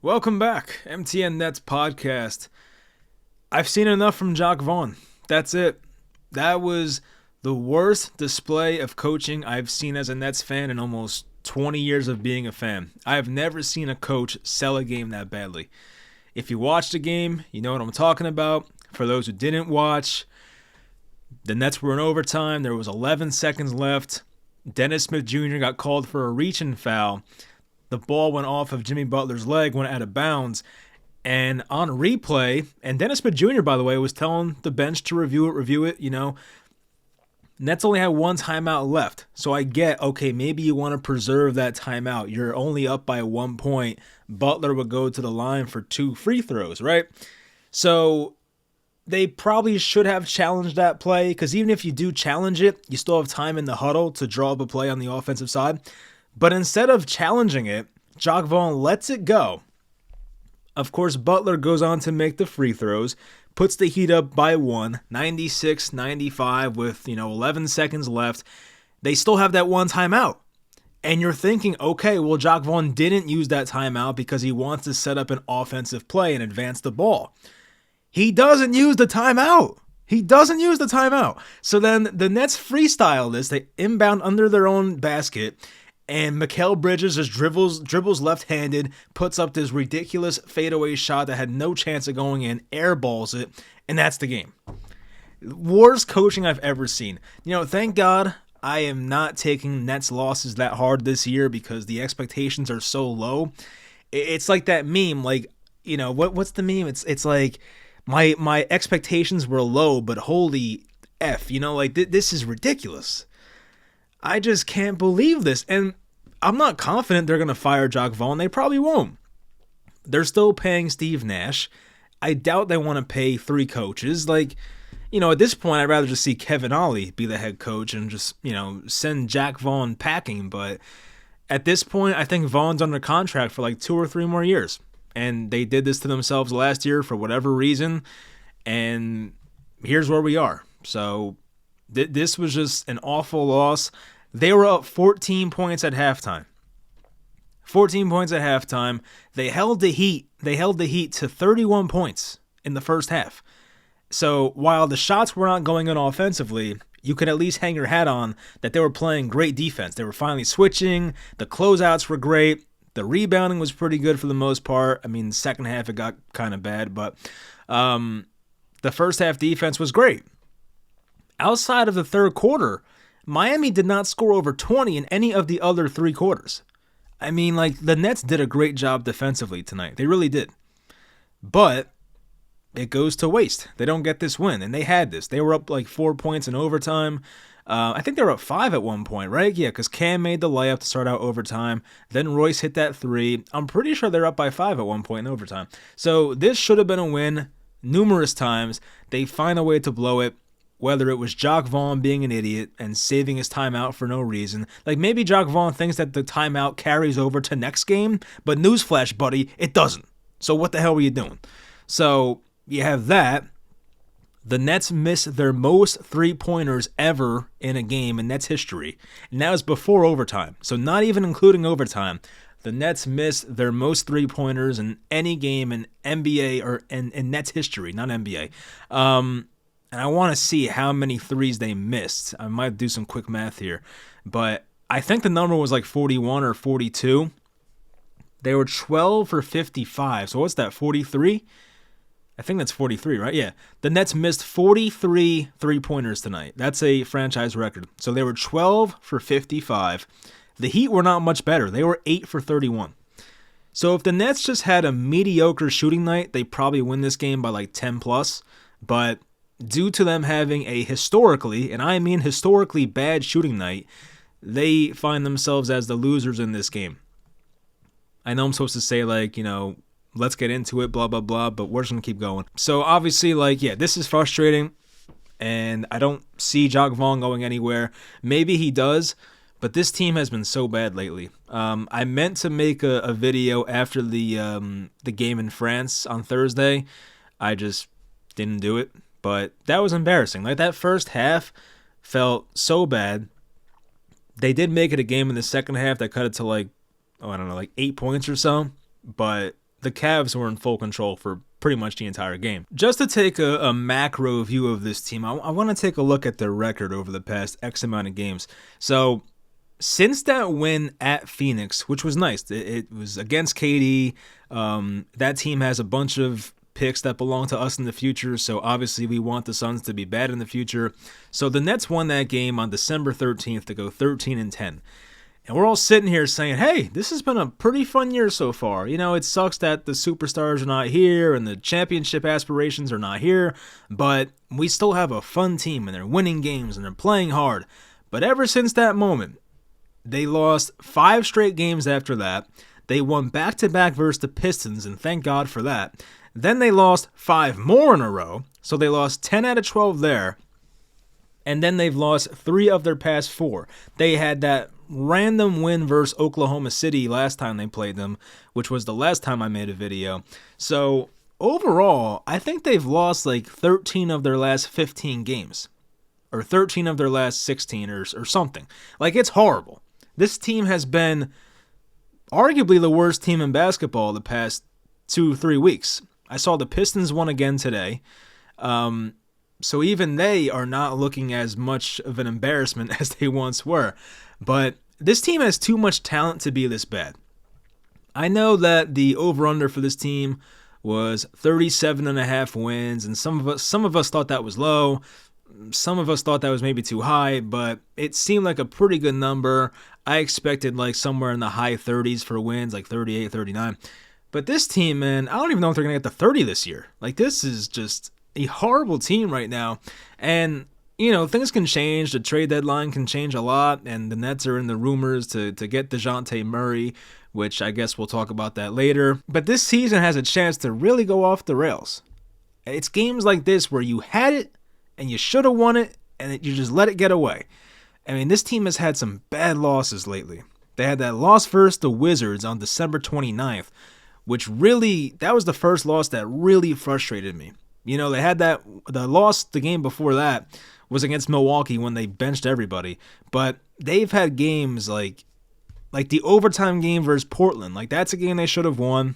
Welcome back, MTN Nets podcast. I've seen enough from Jacque Vaughn. That's it. That was the worst display of coaching I've seen as a Nets fan in almost 20 years of being a fan. I have never seen a coach sell a game that badly. If you watched the game, you know what I'm talking about. For those who didn't watch, the Nets were in overtime. There was 11 seconds left. Dennis Smith Jr. got called for a reach-in foul. The ball went off of Jimmy Butler's leg, went out of bounds. And on replay, and Dennis Smith Jr., by the way, was telling the bench to review it, Nets only had one timeout left. So I get, okay, maybe you want to preserve that timeout. You're only up by 1 point. Butler would go to the line for 2 free throws, right? So they probably should have challenged that play, because even if you do challenge it, you still have time in the huddle to draw up a play on the offensive side. But instead of challenging it, Jacque Vaughn lets it go. Of course, Butler goes on to make the free throws, puts the Heat up by 1, 96-95 with, 11 seconds left. They still have that one timeout. And you're thinking, okay, well, Jacque Vaughn didn't use that timeout because he wants to set up an offensive play and advance the ball. He doesn't use the timeout. So then the Nets freestyle this. They inbound under their own basket. And Mikal Bridges just dribbles left-handed, puts up this ridiculous fadeaway shot that had no chance of going in, airballs it, and that's the game. Worst coaching I've ever seen. Thank God I am not taking Nets losses that hard this year because the expectations are so low. It's like that meme, what's the meme? It's like my expectations were low, but holy F, this is ridiculous. I just can't believe this. And I'm not confident they're going to fire Jacque Vaughn. They probably won't. They're still paying Steve Nash. I doubt they want to pay 3 coaches. At this point, I'd rather just see Kevin Ollie be the head coach and just, send Jacque Vaughn packing. But at this point, I think Vaughn's under contract for 2 or 3 more years. And they did this to themselves last year for whatever reason. And here's where we are. So this was just an awful loss. They were up 14 points at halftime. 14 points at halftime. They held the Heat to 31 points in the first half. So while the shots were not going in offensively, you could at least hang your hat on that they were playing great defense. They were finally switching. The closeouts were great. The rebounding was pretty good for the most part. I mean, second half it got kind of bad, but the first half defense was great. Outside of the third quarter, Miami did not score over 20 in any of the other 3 quarters. I mean, the Nets did a great job defensively tonight. They really did. But it goes to waste. They don't get this win, and they had this. They were up 4 points in overtime. I think they were up 5 at one point, right? Yeah, because Cam made the layup to start out overtime. Then Royce hit that 3. I'm pretty sure they're up by 5 at one point in overtime. So this should have been a win numerous times. They find a way to blow it. Whether it was Jacque Vaughn being an idiot and saving his timeout for no reason. Maybe Jacque Vaughn thinks that the timeout carries over to next game, but newsflash, buddy, it doesn't. So what the hell were you doing? So you have that. The Nets missed their most 3-pointers ever in a game in Nets history. And that was before overtime. So not even including overtime. The Nets missed their most 3-pointers in any game in NBA or in Nets history, not NBA. And I want to see how many threes they missed. I might do some quick math here. But I think the number was 41 or 42. They were 12 for 55. So what's that, 43? I think that's 43, right? Yeah. The Nets missed 43 3-pointers tonight. That's a franchise record. So they were 12 for 55. The Heat were not much better. They were 8 for 31. So if the Nets just had a mediocre shooting night, they probably win this game by 10 plus. But due to them having a historically, and I mean historically bad shooting night, they find themselves as the losers in this game. I know I'm supposed to say let's get into it, blah, blah, blah, but we're just going to keep going. So obviously, this is frustrating, and I don't see Jacque Vaughn going anywhere. Maybe he does, but this team has been so bad lately. I meant to make a video after the game in France on Thursday. I just didn't do it. But that was embarrassing. That first half felt so bad. They did make it a game in the second half that cut it to 8 points or so. But the Cavs were in full control for pretty much the entire game. Just to take a macro view of this team, I want to take a look at their record over the past X amount of games. So, since that win at Phoenix, which was nice, it was against KD. That team has a bunch of picks that belong to us in the future, so obviously we want the Suns to be bad in the future. So the Nets won that game on December 13th to go 13-10. And we're all sitting here saying, hey, this has been a pretty fun year so far. You know, it sucks that the superstars are not here and the championship aspirations are not here, but we still have a fun team and they're winning games and they're playing hard. But ever since that moment, they lost 5 straight games after that. They won back-to-back versus the Pistons, and thank God for that. Then they lost 5 more in a row, so they lost 10 out of 12 there. And then they've lost 3 of their past 4. They had that random win versus Oklahoma City last time they played them, which was the last time I made a video. So overall, I think they've lost like 13 of their last 15 games, or 13 of their last 16 or something. Like, it's horrible. This team has been arguably the worst team in basketball the past 2-3 weeks. I saw the Pistons won again today. So even they are not looking as much of an embarrassment as they once were. But this team has too much talent to be this bad. I know that the over-under for this team was 37.5 wins, and some of us thought that was low. Some of us thought that was maybe too high, but it seemed like a pretty good number. I expected like somewhere in the high 30s for wins, like 38, 39. But this team, man, I don't even know if they're going to get to 30 this year. Like, this is just a horrible team right now. And, you know, things can change. The trade deadline can change a lot. And the Nets are in the rumors to get DeJounte Murray, which I guess we'll talk about that later. But this season has a chance to really go off the rails. It's games like this where you had it and you should have won it and you just let it get away. I mean, this team has had some bad losses lately. They had that loss versus the Wizards on December 29th, which really, that was the first loss that really frustrated me. You know, they had the loss the game before that was against Milwaukee when they benched everybody. But they've had games like the overtime game versus Portland. Like, that's a game they should have won.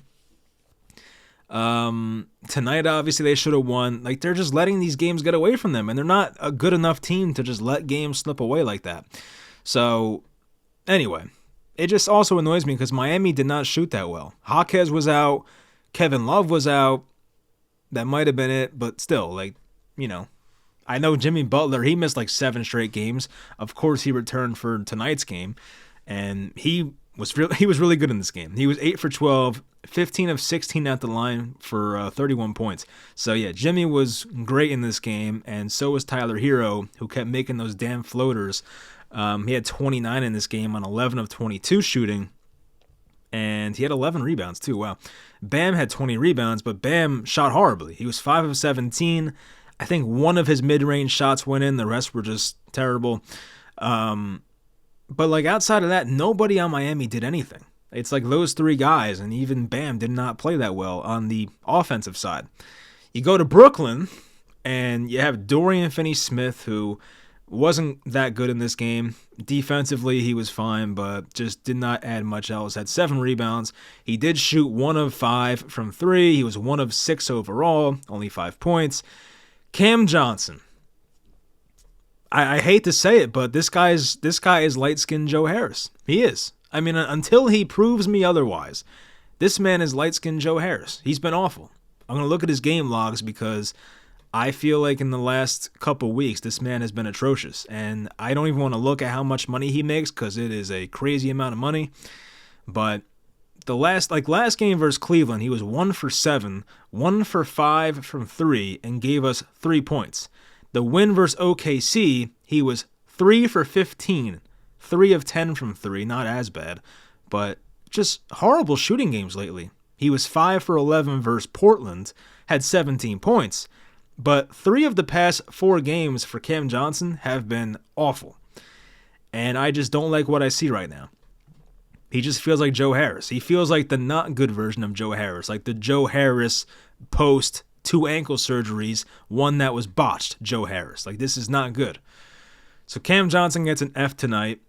Tonight, obviously, they should have won. Like, they're just letting these games get away from them. And they're not a good enough team to just let games slip away like that. So, anyway, it just also annoys me because Miami did not shoot that well. Jaquez was out. Kevin Love was out. That might have been it, but still, like, you know, I know Jimmy Butler, he missed like 7 straight games. Of course, he returned for tonight's game, and he was really good in this game. He was 8 for 12, 15 of 16 at the line for 31 points. So, yeah, Jimmy was great in this game, and so was Tyler Hero, who kept making those damn floaters. He had 29 in this game on 11 of 22 shooting. And he had 11 rebounds, too. Wow. Bam had 20 rebounds, but Bam shot horribly. He was 5 of 17. I think one of his mid-range shots went in. The rest were just terrible. But, like, outside of that, nobody on Miami did anything. It's like those 3 guys, and even Bam did not play that well on the offensive side. You go to Brooklyn, and you have Dorian Finney-Smith, who wasn't that good in this game. Defensively, he was fine, but just did not add much else. Had 7 rebounds. He did shoot 1 of 5 from 3. He was 1 of 6 overall, only 5 points. Cam Johnson. I hate to say it, but this guy is light-skinned Joe Harris. He is. I mean, until he proves me otherwise, this man is light-skinned Joe Harris. He's been awful. I'm going to look at his game logs because I feel like in the last couple weeks, this man has been atrocious. And I don't even want to look at how much money he makes because it is a crazy amount of money. But the last game versus Cleveland, he was 1 for 7, 1 for 5 from 3, and gave us 3 points. The win versus OKC, he was 3 for 15, 3 of 10 from 3, not as bad, but just horrible shooting games lately. He was 5 for 11 versus Portland, had 17 points. But 3 of the past 4 games for Cam Johnson have been awful. And I just don't like what I see right now. He just feels like Joe Harris. He feels like the not good version of Joe Harris. Like the Joe Harris post 2 ankle surgeries, one that was botched Joe Harris. Like, this is not good. So Cam Johnson gets an F tonight.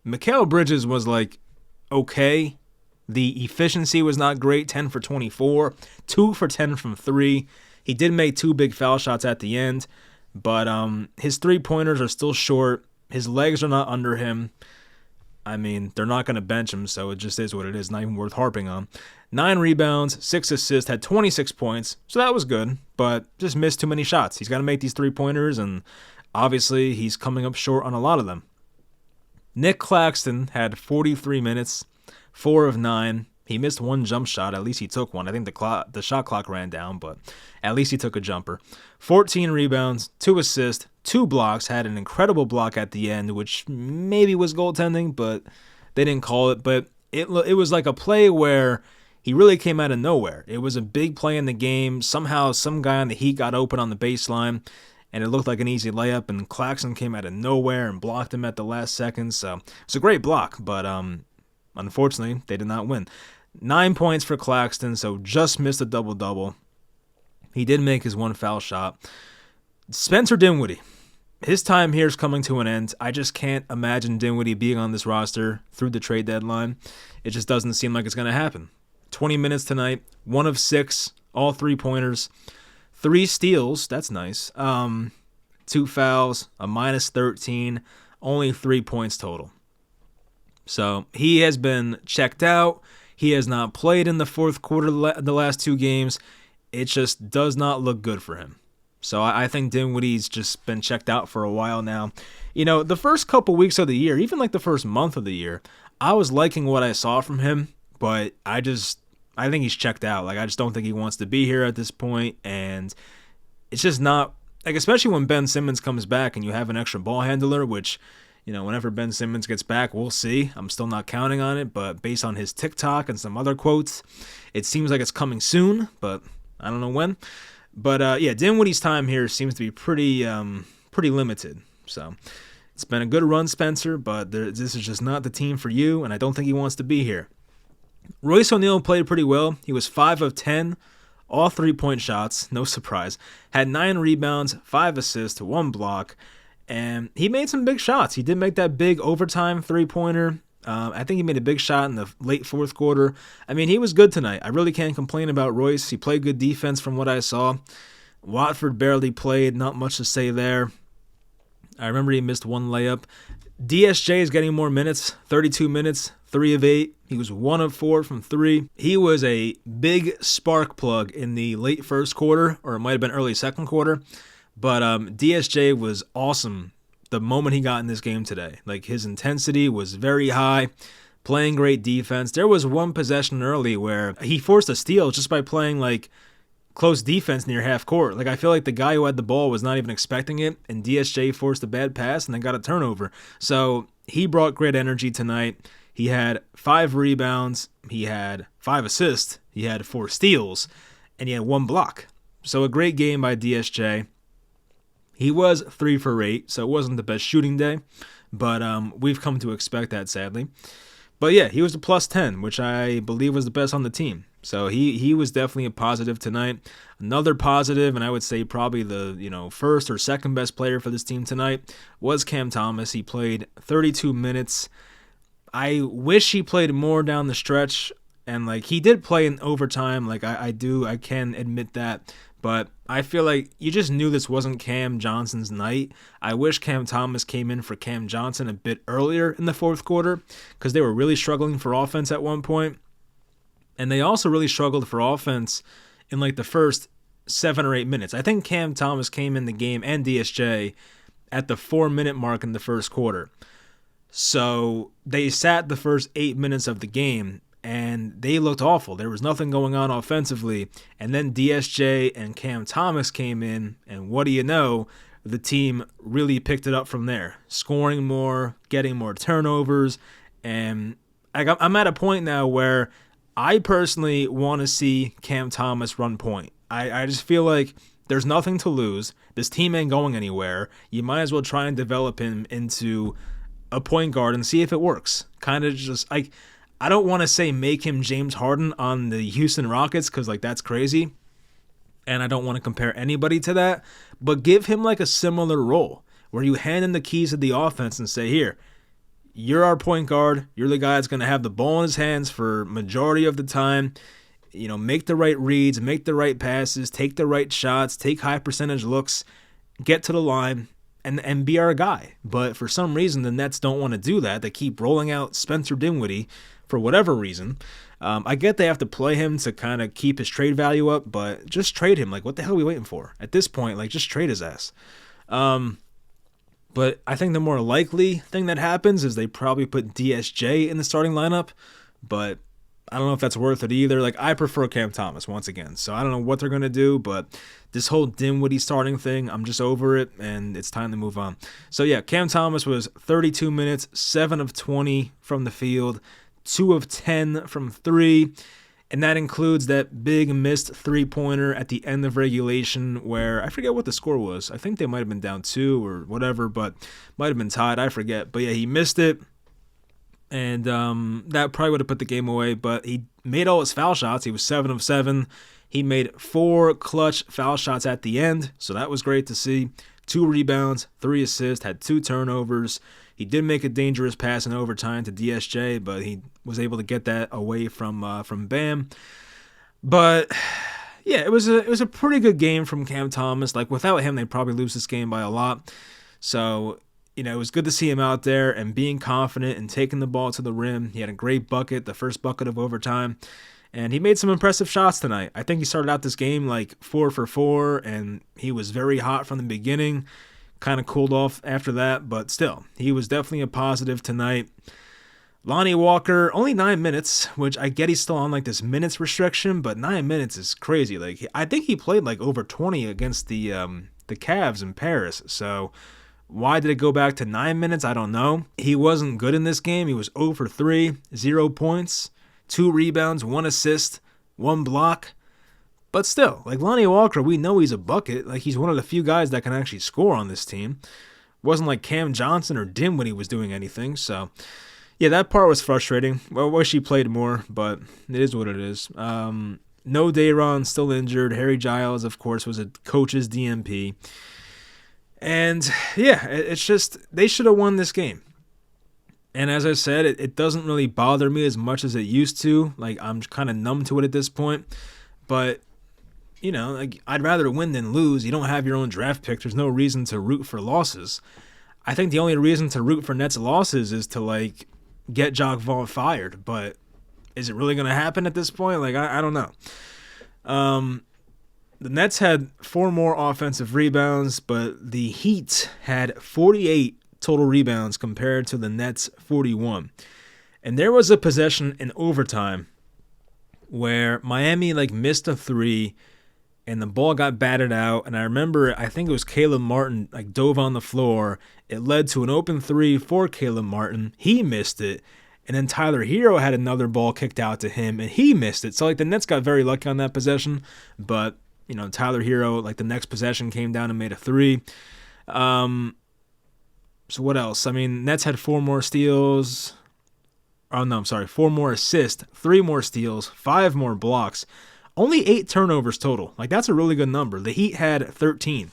Mikal Bridges was like okay. The efficiency was not great, 10 for 24, 2 for 10 from 3. He did make 2 big foul shots at the end, but his three-pointers are still short. His legs are not under him. I mean, they're not going to bench him, so it just is what it is. Not even worth harping on. 9 rebounds, 6 assists, had 26 points, so that was good, but just missed too many shots. He's got to make these three-pointers, and obviously he's coming up short on a lot of them. Nick Claxton had 43 minutes, 4 of 9. He missed 1 jump shot. At least he took one. I think the shot clock ran down, but at least he took a jumper. 14 rebounds, 2 assists, 2 blocks. Had an incredible block at the end, which maybe was goaltending, but they didn't call it. But it was like a play where he really came out of nowhere. It was a big play in the game. Somehow some guy on the Heat got open on the baseline, and it looked like an easy layup, and Claxton came out of nowhere and blocked him at the last second. So it's a great block, but unfortunately, they did not win. 9 points for Claxton, so just missed a double-double. He did make his 1 foul shot. Spencer Dinwiddie. His time here is coming to an end. I just can't imagine Dinwiddie being on this roster through the trade deadline. It just doesn't seem like it's going to happen. 20 minutes tonight, 1 of 6, all 3-pointers. 3 steals, that's nice. 2 fouls, a minus 13, only 3 points total. So he has been checked out. He has not played in the fourth quarter the last 2 games. It just does not look good for him. So I think Dinwiddie's just been checked out for a while now. You know, the first couple weeks of the year, even like the first month of the year, I was liking what I saw from him, but I think he's checked out. Like, I just don't think he wants to be here at this point, and it's just not, like, especially when Ben Simmons comes back and you have an extra ball handler, which, you know, whenever Ben Simmons gets back, we'll see. I'm still not counting on it, but based on his TikTok and some other quotes, it seems like it's coming soon, but I don't know when. But, yeah, Dinwiddie's time here seems to be pretty limited. So it's been a good run, Spencer, but this is just not the team for you, and I don't think he wants to be here. Royce O'Neal played pretty well. He was 5 of 10, all 3-point shots, no surprise. Had 9 rebounds, 5 assists, 1 block, and he made some big shots. He did make that big overtime 3-pointer. I think he made a big shot in the late fourth quarter. I mean, he was good tonight. I really can't complain about Royce. He played good defense from what I saw. Watford barely played, not much to say there. I remember he missed 1 layup. DSJ is getting more minutes, 32 minutes, 3 of 8. He was 1 of 4 from 3. He was a big spark plug in the late first quarter, or it might have been early second quarter. But DSJ was awesome the moment he got in this game today. Like, his intensity was very high, playing great defense. There was 1 possession early where he forced a steal just by playing, like, close defense near half court. Like, I feel like the guy who had the ball was not even expecting it, and DSJ forced a bad pass and then got a turnover. So he brought great energy tonight. He had 5 rebounds, he had 5 assists, he had 4 steals, and he had 1 block. So a great game by DSJ. He was 3 for 8, so it wasn't the best shooting day, but we've come to expect that, sadly. But yeah, he was a plus 10, which I believe was the best on the team. So he was definitely a positive tonight. Another positive, and I would say probably the first or second best player for this team tonight, was Cam Thomas. He played 32 minutes. I wish he played more down the stretch, and like he did play in overtime. Like I can admit that. But I feel like you just knew this wasn't Cam Johnson's night. I wish Cam Thomas came in for Cam Johnson a bit earlier in the fourth quarter because they were really struggling for offense at one point. And they also really struggled for offense in like the first 7 or 8 minutes. I think Cam Thomas came in the game and DSJ at the 4-minute mark in the first quarter. So they sat the first 8 minutes of the game and they looked awful. There was nothing going on offensively. And then DSJ and Cam Thomas came in, and what do you know? The team really picked it up from there, scoring more, getting more turnovers. And I'm at a point now where I personally want to see Cam Thomas run point. I just feel like there's nothing to lose. This team ain't going anywhere. You might as well try and develop him into a point guard and see if it works. Kind of just like, I don't want to say make him James Harden on the Houston Rockets because like that's crazy. And I don't want to compare anybody to that. But give him like a similar role where you hand him the keys to the offense and say, here, You're our point guard. You're the guy that's going to have the ball in his hands for majority of the time. Make the right reads, make the right passes, take the right shots, take high percentage looks, get to the line, and be our guy. But for some reason, the Nets don't want to do that. They keep rolling out Spencer Dinwiddie for whatever reason. I get they have to play him to kind of keep his trade value up, but just trade him. Like, what the hell are we waiting for? At this point, just trade his ass. But I think the more likely thing that happens is they probably put DSJ in the starting lineup, but I don't know if that's worth it either. I prefer Cam Thomas once again, so I don't know what they're going to do, but this whole Dinwiddie starting thing, I'm just over it, and it's time to move on. So yeah, Cam Thomas was 32 minutes, 7 of 20 from the field, 2 of 10 from 3, and that includes that big missed three-pointer at the end of regulation where I forget what the score was. I think they might have been down 2 or whatever, but might have been tied. I forget. But yeah, he missed it, and that probably would have put the game away, but he made all his foul shots. He was 7 of 7. He made 4 clutch foul shots at the end, so that was great to see. 2 rebounds, 3 assists, had 2 turnovers. He did make a dangerous pass in overtime to DSJ, but he was able to get that away from Bam. But yeah, it was a pretty good game from Cam Thomas. Without him, they'd probably lose this game by a lot. So it was good to see him out there and being confident and taking the ball to the rim. He had a great bucket, the first bucket of overtime, and he made some impressive shots tonight. I think he started out this game 4 for 4, and he was very hot from the beginning. Kind of cooled off after that, but still, he was definitely a positive tonight. Lonnie Walker, only 9 minutes, which I get he's still on this minutes restriction, but 9 minutes is crazy. I think he played over 20 against the Cavs in Paris, so why did it go back to 9 minutes? I don't know. He wasn't good in this game. He was 0 for 3, 0 points, 2 rebounds, 1 assist, 1 block. But still, Lonnie Walker, we know he's a bucket. He's one of the few guys that can actually score on this team. Wasn't like Cam Johnson or Dinwiddie was doing anything. So, yeah, that part was frustrating. I wish he played more, but it is what it is. No Dayron, still injured. Harry Giles, of course, was a coach's DMP. And, yeah, it's just, they should have won this game. And as I said, it doesn't really bother me as much as it used to. I'm kind of numb to it at this point. But I'd rather win than lose. You don't have your own draft pick. There's no reason to root for losses. I think the only reason to root for Nets losses is to, get Jacque Vaughn fired. But is it really going to happen at this point? I don't know. The Nets had 4 more offensive rebounds, but the Heat had 48 total rebounds compared to the Nets' 41. And there was a possession in overtime where Miami, missed a 3, and the ball got batted out, and I remember, I think it was Caleb Martin, dove on the floor. It led to an open 3 for Caleb Martin. He missed it, and then Tyler Hero had another ball kicked out to him, and he missed it. So, the Nets got very lucky on that possession, but, Tyler Hero, the next possession came down and made a 3. So what else? Nets had 4 more steals. Oh, no, I'm sorry, 4 more assists, 3 more steals, 5 more blocks. Only 8 turnovers total. That's a really good number. The Heat had 13.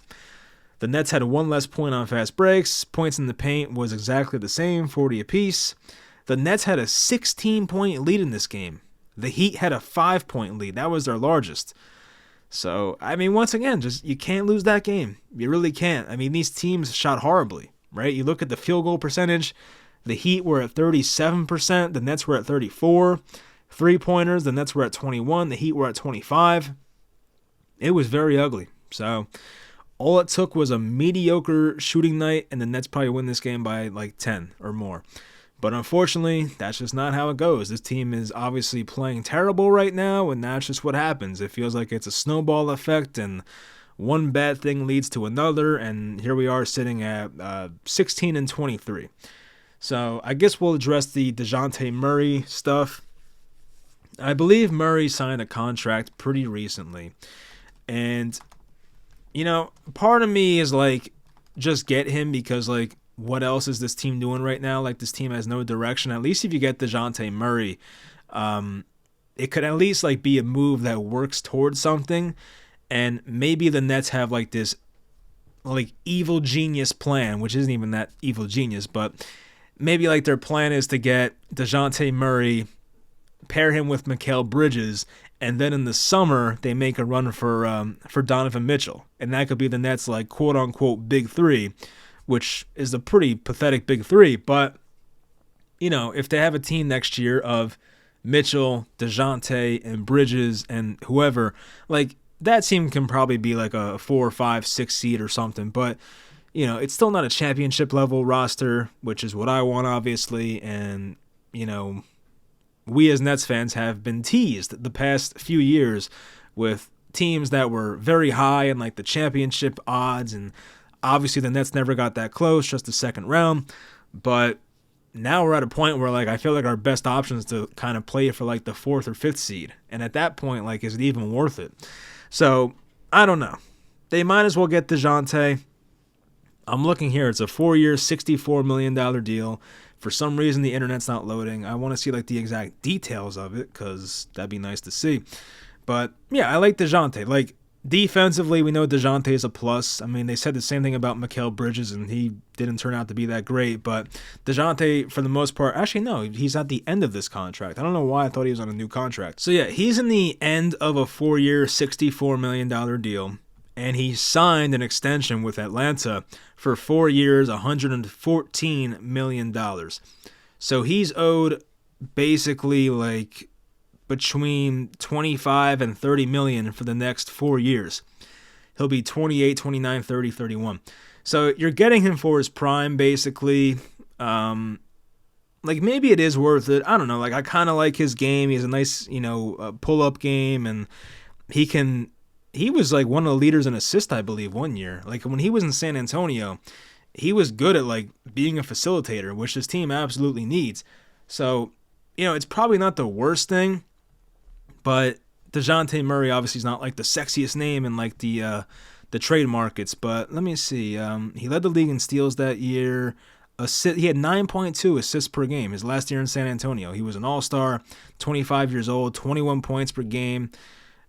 The Nets had 1 less point on fast breaks. Points in the paint was exactly the same, 40 apiece. The Nets had a 16-point lead in this game. The Heat had a 5-point lead. That was their largest. So, once again, you can't lose that game. You really can't. These teams shot horribly, right? You look at the field goal percentage. The Heat were at 37%. The Nets were at 34%. 3-pointers, the Nets were at 21. The Heat were at 25. It was very ugly. So all it took was a mediocre shooting night, and the Nets probably win this game by 10 or more. But unfortunately, that's just not how it goes. This team is obviously playing terrible right now, and that's just what happens. It feels like it's a snowball effect, and one bad thing leads to another, and here we are sitting at 16-23. So I guess we'll address the DeJounte Murray stuff. I believe Murray signed a contract pretty recently. And, part of me is just get him because, what else is this team doing right now? This team has no direction. At least if you get DeJounte Murray, it could at least, be a move that works towards something. And maybe the Nets have, this, evil genius plan, which isn't even that evil genius, but maybe like their plan is to get DeJounte Murray, pair him with Mikal Bridges, and then in the summer they make a run for Donovan Mitchell, and that could be the Nets like quote unquote big three, which is a pretty pathetic big three. But if they have a team next year of Mitchell, DeJounte, and Bridges and whoever, like that team can probably be like a 4, 5, 6 seed or something. But it's still not a championship level roster, which is what I want, obviously. And we as Nets fans have been teased the past few years with teams that were very high in like the championship odds, and obviously the Nets never got that close, just the second round. But now we're at a point where like I feel like our best option is to kind of play for like the 4th or 5th seed, and at that point, like, is it even worth it? So I don't know. They might as well get DeJounte. I'm looking here. It's a 4-year, $64 million deal. For some reason, the internet's not loading. I want to see like the exact details of it because that'd be nice to see. But yeah, I like DeJounte. Like defensively, we know DeJounte is a plus. I mean, they said the same thing about Mikal Bridges, and he didn't turn out to be that great. But DeJounte, for the most part, actually no, he's at the end of this contract. I don't know why I thought he was on a new contract. So yeah, he's in the end of a 4-year, $64 million deal. And he signed an extension with Atlanta for 4 years, $114 million. So he's owed basically like between 25 and 30 million for the next 4 years. He'll be 28, 29, 30, 31. So you're getting him for his prime, basically. Like maybe it is worth it. I don't know. Like I kind of like his game. He has a nice, pull-up game, and he was like one of the leaders in assists, I believe, one year. Like when he was in San Antonio, he was good at like being a facilitator, which this team absolutely needs. So, it's probably not the worst thing, but DeJounte Murray obviously is not like the sexiest name in like the trade markets. But let me see. He led the league in steals that year. He had 9.2 assists per game his last year in San Antonio. He was an all-star, 25 years old, 21 points per game.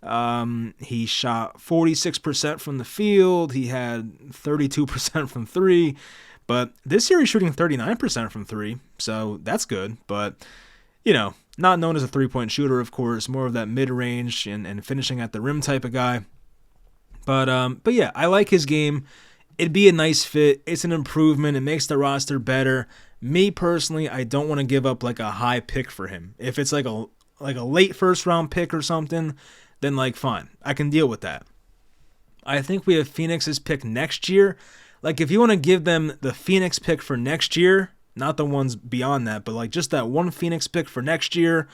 He shot 46% from the field. He had 32% from 3. But this year he's shooting 39% from 3. So that's good. But, not known as a three-point shooter, of course. More of that mid-range and finishing at the rim type of guy. But yeah, I like his game. It'd be a nice fit. It's an improvement. It makes the roster better. Me personally, I don't want to give up like a high pick for him. If it's like a late first-round pick or something, then like fine, I can deal with that. I think we have Phoenix's pick next year. Like if you want to give them the Phoenix pick for next year, not the ones beyond that, but like just that one Phoenix pick for next year,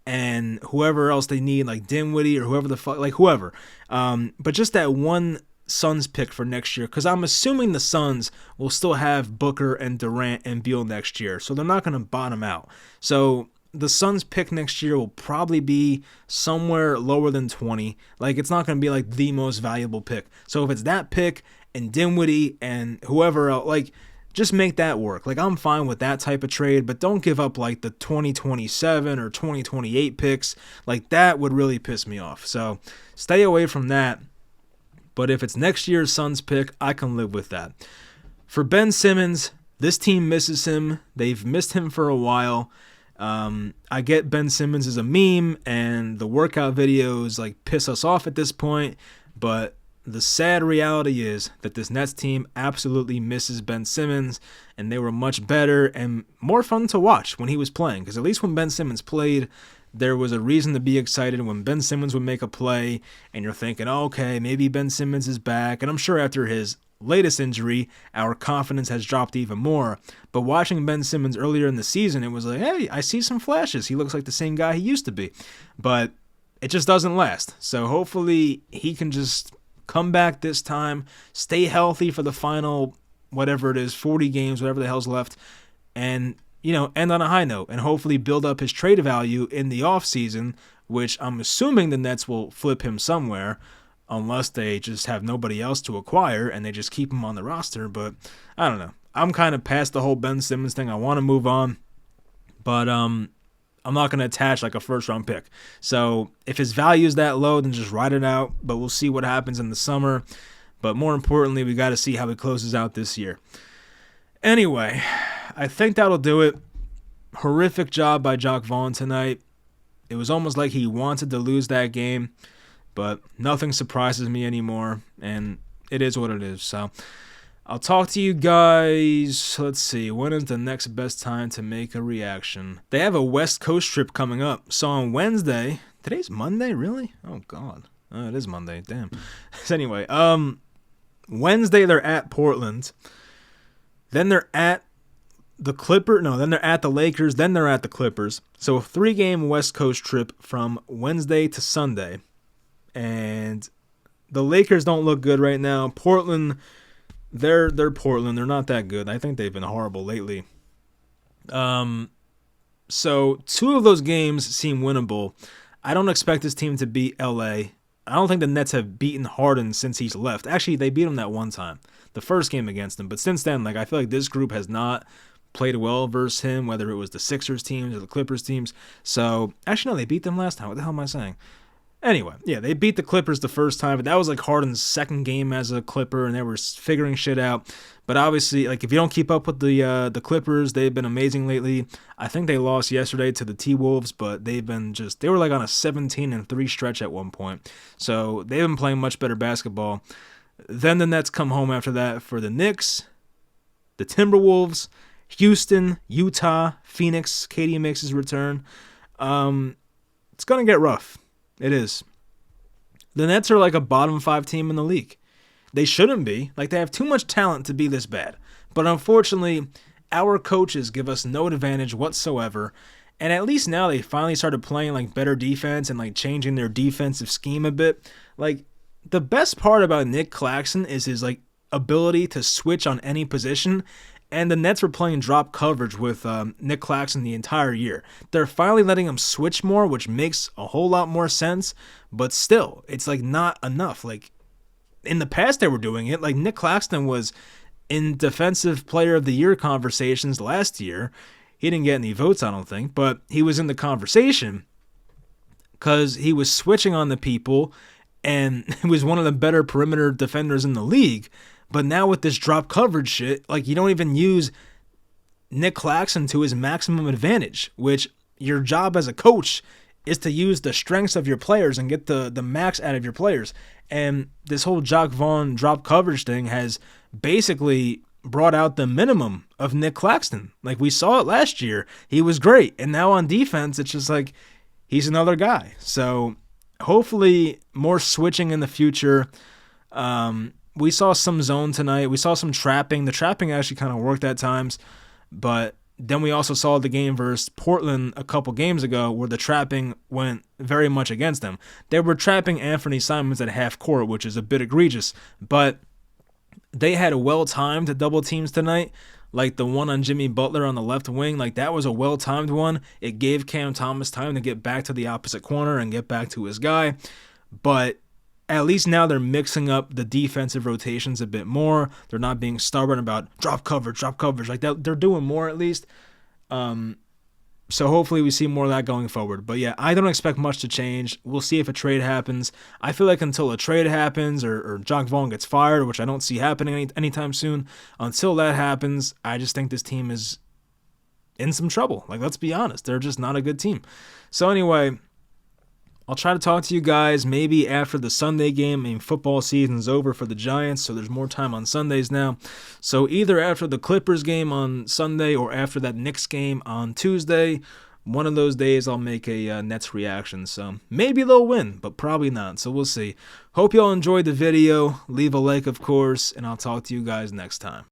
and whoever else they need, like Dinwiddie or whoever the fuck, like whoever. But just that one Suns pick for next year, because I'm assuming the Suns will still have Booker and Durant and Beal next year, so they're not going to bottom out. So the Suns pick next year will probably be somewhere lower than 20. Like it's not going to be like the most valuable pick. So if it's that pick and Dinwiddie and whoever else, like just make that work. Like I'm fine with that type of trade, but don't give up like the 2027 or 2028 picks. Like that would really piss me off. So stay away from that. But if it's next year's Suns pick, I can live with that. For Ben Simmons, this team misses him. They've missed him for a while. I get Ben Simmons is a meme and the workout videos like piss us off at this point, but the sad reality is that this Nets team absolutely misses Ben Simmons, and they were much better and more fun to watch when he was playing, because at least when Ben Simmons played, there was a reason to be excited when Ben Simmons would make a play, and you're thinking, oh, okay, maybe Ben Simmons is back, and I'm sure after his latest injury, our confidence has dropped even more. But watching Ben Simmons earlier in the season, it was like, hey, I see some flashes. He looks like the same guy he used to be. But it just doesn't last. So hopefully he can just come back this time, stay healthy for the final, whatever it is, 40 games, whatever the hell's left, and, end on a high note and hopefully build up his trade value in the offseason, which I'm assuming the Nets will flip him somewhere, unless they just have nobody else to acquire and they just keep him on the roster. But I don't know. I'm kind of past the whole Ben Simmons thing. I want to move on, but I'm not going to attach like a first-round pick. So if his value is that low, then just ride it out. But we'll see what happens in the summer. But more importantly, we got to see how he closes out this year. Anyway, I think that'll do it. Horrific job by Jacque Vaughn tonight. It was almost like he wanted to lose that game, but nothing surprises me anymore, and it is what it is. So I'll talk to you guys. Let's see, when is the next best time to make a reaction? They have a West Coast trip coming up. So on Wednesday, today's Monday, really? Oh, God. Oh, it is Monday. Damn. So anyway, Wednesday they're at Portland. Then they're at the Clippers. No, then they're at the Lakers. Then they're at the Clippers. So a 3-game West Coast trip from Wednesday to Sunday. And the Lakers don't look good right now. Portland, they're Portland. They're not that good. I think they've been horrible lately. So 2 of those games seem winnable. I don't expect this team to beat LA. I don't think the Nets have beaten Harden since he's left. Actually, they beat him that one time, the first game against him. But since then, like, I feel like this group has not played well versus him, whether it was the Sixers teams or the Clippers teams. So, actually, no, they beat them last time. What the hell am I saying? Anyway, yeah, they beat the Clippers the first time, but that was like Harden's second game as a Clipper, and they were figuring shit out. But obviously, like, if you don't keep up with the Clippers, they've been amazing lately. I think they lost yesterday to the T-Wolves, but they were like on a 17-3 stretch at one point. So they've been playing much better basketball. Then the Nets come home after that for the Knicks, the Timberwolves, Houston, Utah, Phoenix, Katie Mix's return. It's going to get rough. It is. The Nets are like a bottom 5 team in the league. They shouldn't be. Like, they have too much talent to be this bad. But unfortunately, our coaches give us no advantage whatsoever. And at least now they finally started playing like better defense and like changing their defensive scheme a bit. Like, the best part about Nick Claxton is his like ability to switch on any position. And the Nets were playing drop coverage with Nick Claxton the entire year. They're finally letting him switch more, which makes a whole lot more sense. But still, it's like not enough. Like, in the past they were doing it. Like, Nick Claxton was in Defensive Player of the Year conversations last year. He didn't get any votes, I don't think. But he was in the conversation because he was switching on the people. And he was one of the better perimeter defenders in the league. But now with this drop coverage shit, like, you don't even use Nick Claxton to his maximum advantage, which your job as a coach is to use the strengths of your players and get the max out of your players. And this whole Jacque Vaughn drop coverage thing has basically brought out the minimum of Nick Claxton. Like, we saw it last year. He was great. And now on defense, it's just like he's another guy. So hopefully more switching in the future. We saw some zone tonight. We saw some trapping. The trapping actually kind of worked at times. But then we also saw the game versus Portland a couple games ago where the trapping went very much against them. They were trapping Anthony Simons at half court, which is a bit egregious. But they had well-timed double teams tonight. Like the one on Jimmy Butler on the left wing. Like, that was a well-timed one. It gave Cam Thomas time to get back to the opposite corner and get back to his guy. But at least now they're mixing up the defensive rotations a bit more. They're not being stubborn about drop coverage. Like that, they're doing more at least. So hopefully we see more of that going forward. But yeah, I don't expect much to change. We'll see if a trade happens. I feel like until a trade happens or Jacque Vaughn gets fired, which I don't see happening anytime soon, until that happens, I just think this team is in some trouble. Like, let's be honest. They're just not a good team. So anyway, I'll try to talk to you guys maybe after the Sunday game. I mean, football season's over for the Giants, so there's more time on Sundays now. So either after the Clippers game on Sunday or after that Knicks game on Tuesday, one of those days I'll make a Nets reaction. So maybe they'll win, but probably not. So we'll see. Hope y'all enjoyed the video. Leave a like, of course, and I'll talk to you guys next time.